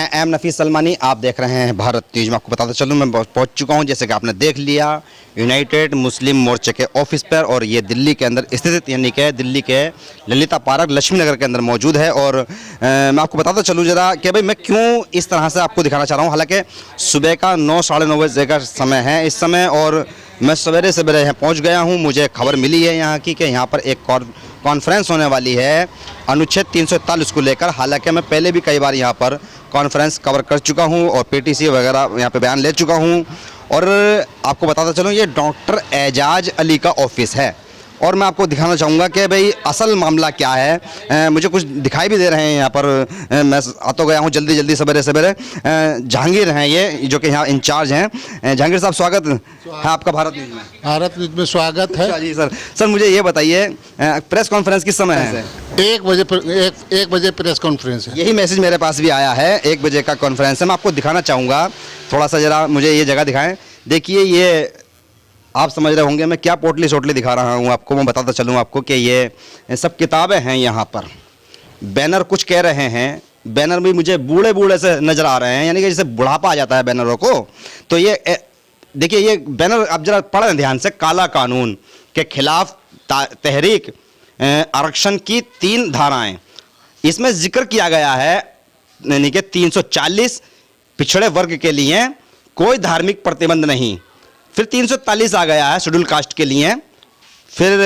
मैं एम नफीस सलमानी, आप देख रहे हैं भारत न्यूज। मैं आपको बताता चलूँ, मैं पहुंच चुका हूं, जैसे कि आपने देख लिया, यूनाइटेड मुस्लिम मोर्चे के ऑफिस पर, और ये दिल्ली के अंदर स्थित, यानी कि दिल्ली के ललिता पार्क लक्ष्मी नगर के अंदर मौजूद है। और मैं आपको बताता चलूँ ज़रा कि भाई मैं क्यों इस तरह से आपको दिखाना चाह रहा हूँ। हालांकि सुबह का 9 साढ़े 9 बजे का समय है इस समय, और मैं सवेरे सवेरे यहाँ पहुँच गया हूँ। मुझे खबर मिली है यहाँ की कि यहाँ पर एक कॉन्फ्रेंस होने वाली है अनुच्छेद 341 को लेकर। हालांकि मैं पहले भी कई बार यहाँ पर कॉन्फ्रेंस कवर कर चुका हूँ और पीटीसी वगैरह यहाँ पे बयान ले चुका हूँ। और आपको बताता चलूँ, ये डॉक्टर एजाज अली का ऑफिस है, और मैं आपको दिखाना चाहूँगा कि भाई असल मामला क्या है। मुझे कुछ दिखाई भी दे रहे हैं यहाँ पर। मैं आ तो गया हूँ जल्दी सवेरे सवेरे। जहांगीर हैं ये, जो कि यहाँ इंचार्ज हैं। जहांगीर साहब, स्वागत है आपका भारत न्यूज़ में। भारत न्यूज़ में स्वागत है। जी सर, मुझे ये बताइए, प्रेस कॉन्फ्रेंस किस समय है? 1 बजे प्रेस कॉन्फ्रेंस है। यही मैसेज मेरे पास भी आया है, 1 बजे का कॉन्फ्रेंस है। मैं आपको दिखाना चाहूँगा, थोड़ा सा ज़रा मुझे ये जगह दिखाएं। देखिए, ये आप समझ रहे होंगे मैं क्या पोटली सोटली दिखा रहा हूँ आपको। मैं बताता चलूँ आपको कि ये सब किताबें हैं यहाँ पर। बैनर कुछ कह रहे हैं, बैनर भी मुझे बूढ़े बूढ़े से नज़र आ रहे हैं, यानी कि जैसे बुढ़ापा आ जाता है बैनरों को। तो ये देखिए, ये बैनर आप जरा पढ़ें ध्यान से। काला कानून के खिलाफ तहरीक, आरक्षण की 3 धाराएं, इसमें जिक्र किया गया है, यानी कि 340 पिछड़े वर्ग के लिए कोई धार्मिक प्रतिबंध नहीं। फिर 340 आ गया है शेड्यूल कास्ट के लिए। फिर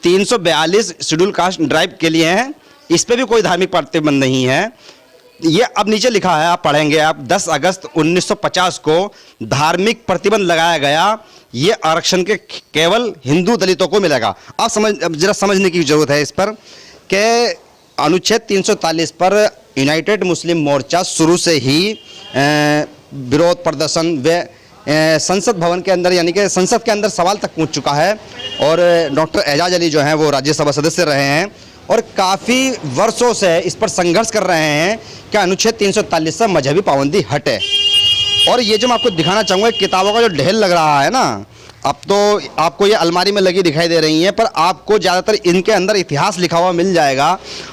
342 शेड्यूल कास्ट ड्राइव के लिए है, इस पर भी कोई धार्मिक प्रतिबंध नहीं है। ये अब नीचे लिखा है, आप पढ़ेंगे आप, 10 अगस्त 1950 को धार्मिक प्रतिबंध लगाया गया, ये आरक्षण के केवल हिंदू दलितों को मिलेगा। आप जरा समझने की जरूरत है इस पर कि अनुच्छेद 340 पर यूनाइटेड मुस्लिम मोर्चा शुरू से ही विरोध प्रदर्शन व संसद भवन के अंदर, यानी कि संसद के अंदर सवाल तक पहुंच चुका है। और डॉक्टर एजाज अली जो हैं वो राज्यसभा सदस्य रहे हैं और काफ़ी वर्षों से इस पर संघर्ष कर रहे हैं कि अनुच्छेद 340 से मजहबी पाबंदी हटे। और ये जो मैं आपको दिखाना चाहूँगा, किताबों का जो ढेर लग रहा है ना, अब तो आपको ये अलमारी में लगी दिखाई दे रही हैं, पर आपको ज़्यादातर इनके अंदर इतिहास लिखा हुआ मिल जाएगा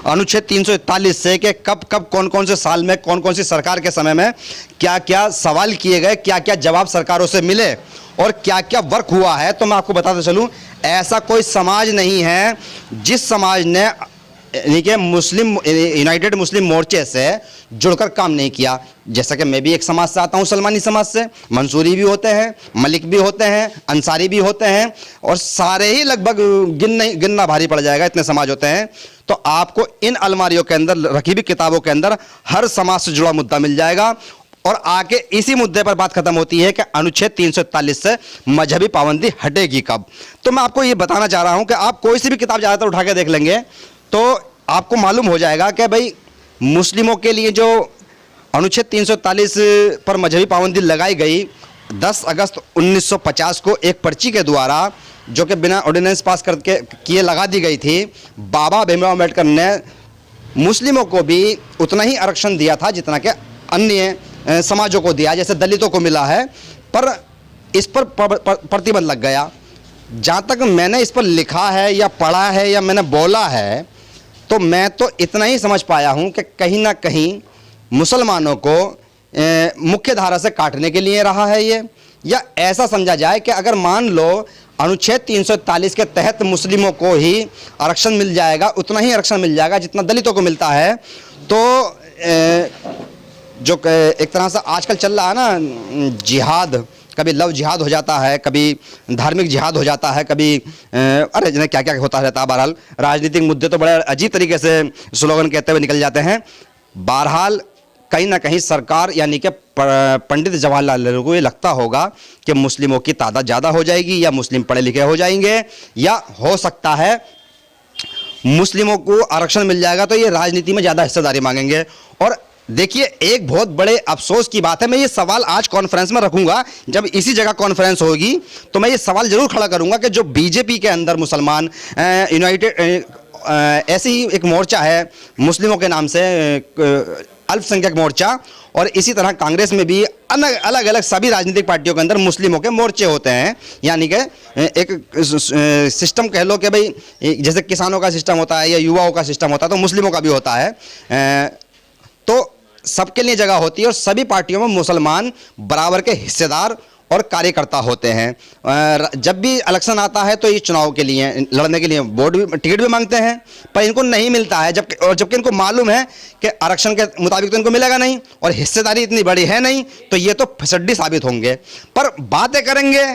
अनुच्छेद 341 से, कि कब कब कौन कौन से साल में कौन कौन सी सरकार के समय में क्या क्या सवाल किए गए, क्या क्या जवाब सरकारों से मिले और क्या क्या वर्क हुआ है। तो मैं आपको बताता चलूँ, ऐसा कोई समाज नहीं है जिस समाज ने, यानी कि यूनाइटेड मुस्लिम मोर्चे से जुड़कर काम नहीं किया। जैसा कि मैं भी एक समाज से आता हूं, सलमानी समाज से। मंसूरी भी होते हैं, मलिक भी होते हैं, अंसारी भी होते हैं, और सारे ही लगभग गिनना भारी पड़ जाएगा, इतने समाज होते हैं। तो आपको इन अलमारियों के अंदर रखी हुई किताबों के अंदर हर समाज से जुड़ा मुद्दा मिल जाएगा। और आके इसी मुद्दे पर बात खत्म होती है कि अनुच्छेद 341 से मजहबी पाबंदी हटेगी कब। तो मैं आपको ये बताना चाह रहा हूं कि आप कोई सी भी किताब ज़्यादातर उठा के देख लेंगे तो आपको मालूम हो जाएगा कि भाई मुस्लिमों के लिए जो अनुच्छेद 340 पर मजहबी पाबंदी लगाई गई 10 अगस्त 1950 को एक पर्ची के द्वारा, जो कि बिना ऑर्डिनेंस पास करके किए लगा दी गई थी, बाबा भीमराव अम्बेडकर ने मुस्लिमों को भी उतना ही आरक्षण दिया था जितना कि अन्य समाजों को दिया, जैसे दलितों को मिला है। पर इस पर प्रतिबंध लग गया। जहाँ तक मैंने इस पर लिखा है या पढ़ा है या मैंने बोला है, तो मैं तो इतना ही समझ पाया हूँ कि कहीं ना कहीं मुसलमानों को मुख्य धारा से काटने के लिए रहा है ये, या ऐसा समझा जाए कि अगर मान लो अनुच्छेद 341 के तहत मुस्लिमों को ही आरक्षण मिल जाएगा, उतना ही आरक्षण मिल जाएगा जितना दलितों को मिलता है। तो जो एक तरह से आजकल चल रहा है ना जिहाद, कभी लव जिहाद हो जाता है, कभी धार्मिक जिहाद हो जाता है, कभी अरे जिन्हें क्या क्या होता रहता है। बहरहाल राजनीतिक मुद्दे तो बड़े अजीब तरीके से स्लोगन कहते हुए निकल जाते हैं। बहरहाल कहीं ना कहीं सरकार, यानी कि पंडित जवाहरलाल नेहरू को ये लगता होगा कि मुस्लिमों की तादाद ज़्यादा हो जाएगी, या मुस्लिम पढ़े लिखे हो जाएंगे, या हो सकता है मुस्लिमों को आरक्षण मिल जाएगा तो ये राजनीति में ज़्यादा हिस्सेदारी मांगेंगे। और देखिए, एक बहुत बड़े अफसोस की बात है, मैं ये सवाल आज कॉन्फ्रेंस में रखूंगा। जब इसी जगह कॉन्फ्रेंस होगी तो मैं ये सवाल जरूर खड़ा करूंगा कि जो बीजेपी के अंदर मुसलमान यूनाइटेड ऐसे ही एक मोर्चा है मुस्लिमों के नाम से, अल्पसंख्यक मोर्चा, और इसी तरह कांग्रेस में भी अलग अलग सभी राजनीतिक पार्टियों के अंदर मुस्लिमों के मोर्चे होते हैं। यानी कि एक सिस्टम कह लो कि भाई जैसे किसानों का सिस्टम होता है या युवाओं का सिस्टम होता है, तो मुस्लिमों का भी होता है। तो सबके लिए जगह होती है और सभी पार्टियों में मुसलमान बराबर के हिस्सेदार और कार्यकर्ता होते हैं। जब भी इलेक्शन आता है तो ये चुनाव के लिए लड़ने के लिए वोट भी टिकट भी मांगते हैं, पर इनको नहीं मिलता है। जबकि इनको मालूम है कि आरक्षण के मुताबिक तो इनको मिलेगा नहीं और हिस्सेदारी इतनी बड़ी है नहीं, तो ये तो फसड्डी साबित होंगे। पर बातें करेंगे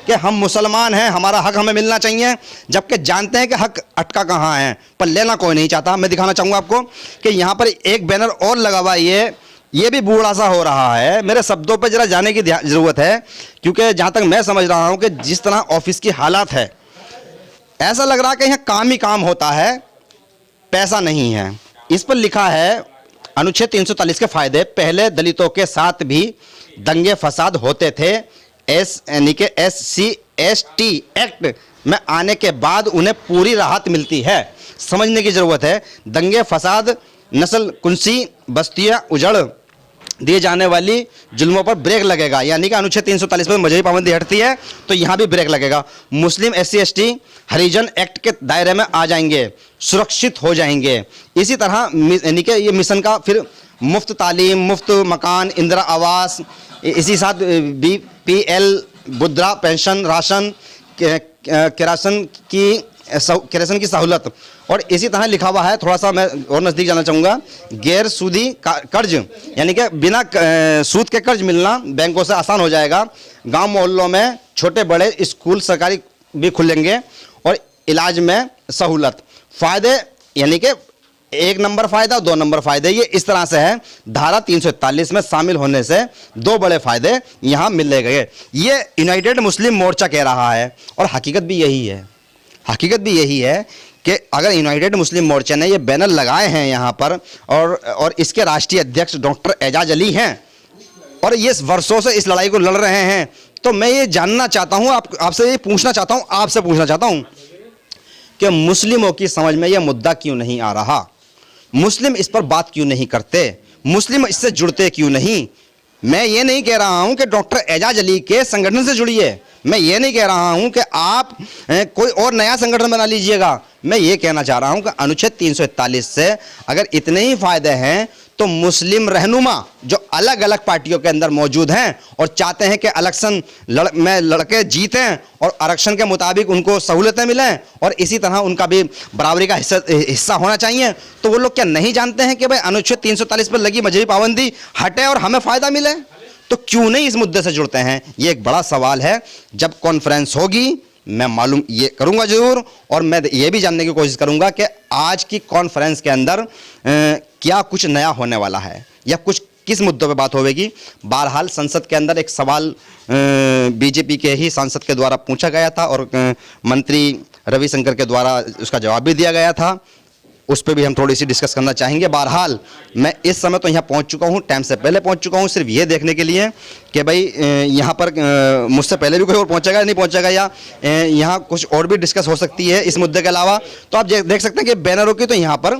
कि हम मुसलमान हैं, हमारा हक हमें मिलना चाहिए, जबकि जानते हैं कि हक अटका कहाँ है, पर लेना कोई नहीं चाहता। मैं दिखाना चाहूँगा आपको कि यहाँ पर एक बैनर और लगा हुआ है, ये भी बूढ़ा सा हो रहा है। मेरे शब्दों पर जरा जाने की ज़रूरत है, क्योंकि जहाँ तक मैं समझ रहा हूँ कि जिस तरह ऑफिस की हालात है, ऐसा लग रहा है कि यहाँ काम ही काम होता है, पैसा नहीं है। इस पर लिखा है अनुच्छेद 340 के फायदे, पहले दलितों के साथ भी दंगे फसाद होते थे, यानी कि SC/ST एक्ट में आने के बाद उन्हें पूरी राहत मिलती है। समझने की ज़रूरत है। दंगे फसाद, नस्ल कुंसी, बस्तियाँ उजड़ दिए जाने वाली जुल्मों पर ब्रेक लगेगा, यानी कि अनुच्छेद 340 पर मजहबी पाबंदी हटती है तो यहाँ भी ब्रेक लगेगा। मुस्लिम SC/ST हरिजन एक्ट के दायरे में आ जाएंगे, सुरक्षित हो जाएंगे। इसी तरह यानी कि ये मिशन का फिर मुफ्त तालीम, मुफ्त मकान, इंदिरा आवास, इसी साथ BPL, मुद्रा पेंशन, राशन, किरासन की सहूलत। और इसी तरह लिखा हुआ है, थोड़ा सा मैं और नज़दीक जाना चाहूँगा, गैर सूदी कर्ज, यानी कि बिना सूद के कर्ज मिलना बैंकों से आसान हो जाएगा। गांव मोहल्लों में छोटे बड़े स्कूल सरकारी भी खुलेंगे और इलाज में सहूलत। फ़ायदे यानी कि 1 नंबर फ़ायदा, 2 नंबर फ़ायदे, ये इस तरह से है। धारा 341 में शामिल होने से 2 बड़े फ़ायदे यहाँ मिले गए। ये यूनाइटेड मुस्लिम मोर्चा कह रहा है और हकीकत भी यही है। हकीकत भी यही है कि अगर यूनाइटेड मुस्लिम मोर्चा ने ये बैनर लगाए हैं यहाँ पर और इसके राष्ट्रीय अध्यक्ष डॉक्टर एजाज अली हैं और ये वर्षों से इस लड़ाई को लड़ रहे हैं, तो मैं ये जानना चाहता हूँ, आपसे ये पूछना चाहता हूँ कि मुस्लिमों की समझ में यह मुद्दा क्यों नहीं आ रहा? मुस्लिम इस पर बात क्यों नहीं करते? मुस्लिम इससे जुड़ते क्यों नहीं? मैं ये नहीं कह रहा हूं कि डॉक्टर एजाज अली के संगठन से जुड़िए, मैं ये नहीं कह रहा हूं कि आप कोई और नया संगठन बना लीजिएगा। मैं ये कहना चाह रहा हूं कि अनुच्छेद 341 से अगर इतने ही फायदे हैं तो मुस्लिम रहनुमा जो अलग अलग पार्टियों के अंदर मौजूद हैं और चाहते हैं कि इलेक्शन में लड़के जीतें और आरक्षण के मुताबिक उनको सहूलतें मिलें और इसी तरह उनका भी बराबरी का हिस्सा होना चाहिए, तो वो लोग क्या नहीं जानते हैं कि भाई अनुच्छेद 340 पर लगी मजहबी पाबंदी हटे और हमें फ़ायदा मिले? तो क्यों नहीं इस मुद्दे से जुड़ते हैं? ये एक बड़ा सवाल है। जब कॉन्फ्रेंस होगी मैं मालूम ये करूंगा ज़रूर, और मैं ये भी जानने की कोशिश करूंगा कि आज की कॉन्फ्रेंस के अंदर क्या कुछ नया होने वाला है या कुछ किस मुद्दों पे बात होगी। बहरहाल संसद के अंदर एक सवाल बीजेपी के ही सांसद के द्वारा पूछा गया था और मंत्री रविशंकर के द्वारा उसका जवाब भी दिया गया था, उस पर भी हम थोड़ी सी डिस्कस करना चाहेंगे। बहरहाल मैं इस समय तो यहाँ पहुँच चुका हूँ, टाइम से पहले पहुँच चुका हूँ, सिर्फ ये देखने के लिए कि भाई यहाँ पर मुझसे पहले भी कोई और पहुँचेगा नहीं पहुँचेगा, या यहाँ कुछ और भी डिस्कस हो सकती है इस मुद्दे के अलावा। तो आप देख सकते हैं कि बैनरों की तो यहाँ पर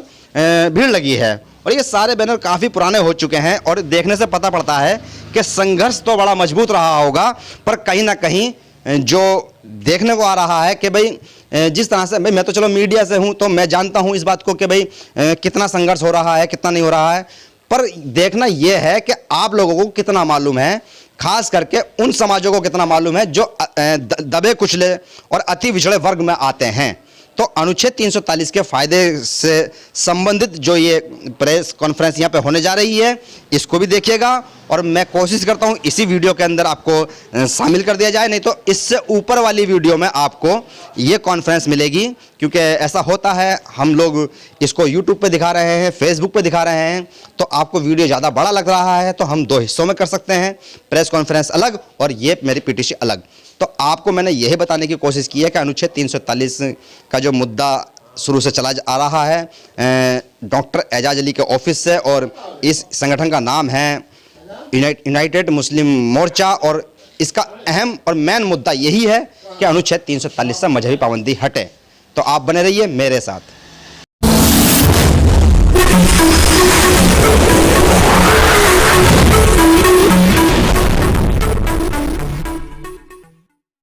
भीड़ लगी है और ये सारे बैनर काफ़ी पुराने हो चुके हैं और देखने से पता पड़ता है कि संघर्ष तो बड़ा मजबूत रहा होगा, पर कहीं ना कहीं जो देखने को आ रहा है कि भाई जिस तरह से, भाई मैं तो चलो मीडिया से हूं तो मैं जानता हूं इस बात को कि भाई कितना संघर्ष हो रहा है कितना नहीं हो रहा है, पर देखना यह है कि आप लोगों को कितना मालूम है, खास करके उन समाजों को कितना मालूम है जो दबे कुचले और अति पिछड़े वर्ग में आते हैं। तो अनुच्छेद 340 के फायदे से संबंधित जो ये प्रेस कॉन्फ्रेंस यहाँ पे होने जा रही है इसको भी देखिएगा और मैं कोशिश करता हूँ इसी वीडियो के अंदर आपको शामिल कर दिया जाए, नहीं तो इससे ऊपर वाली वीडियो में आपको ये कॉन्फ्रेंस मिलेगी, क्योंकि ऐसा होता है हम लोग इसको यूट्यूब पे दिखा रहे हैं, फेसबुक पे दिखा रहे हैं, तो आपको वीडियो ज़्यादा बड़ा लग रहा है तो हम 2 हिस्सों में कर सकते हैं, प्रेस कॉन्फ्रेंस अलग और ये मेरी पीटीसी अलग। तो आपको मैंने यही बताने की कोशिश की है कि अनुच्छेद 340 का जो मुद्दा शुरू से चला आ रहा है डॉक्टर एजाज अली के ऑफिस से, और इस संगठन का नाम है यूनाइटेड मुस्लिम मोर्चा, और इसका अहम और मेन मुद्दा यही है कि अनुच्छेद 340 से मजहबी पाबंदी हटे। तो आप बने रहिए मेरे साथ।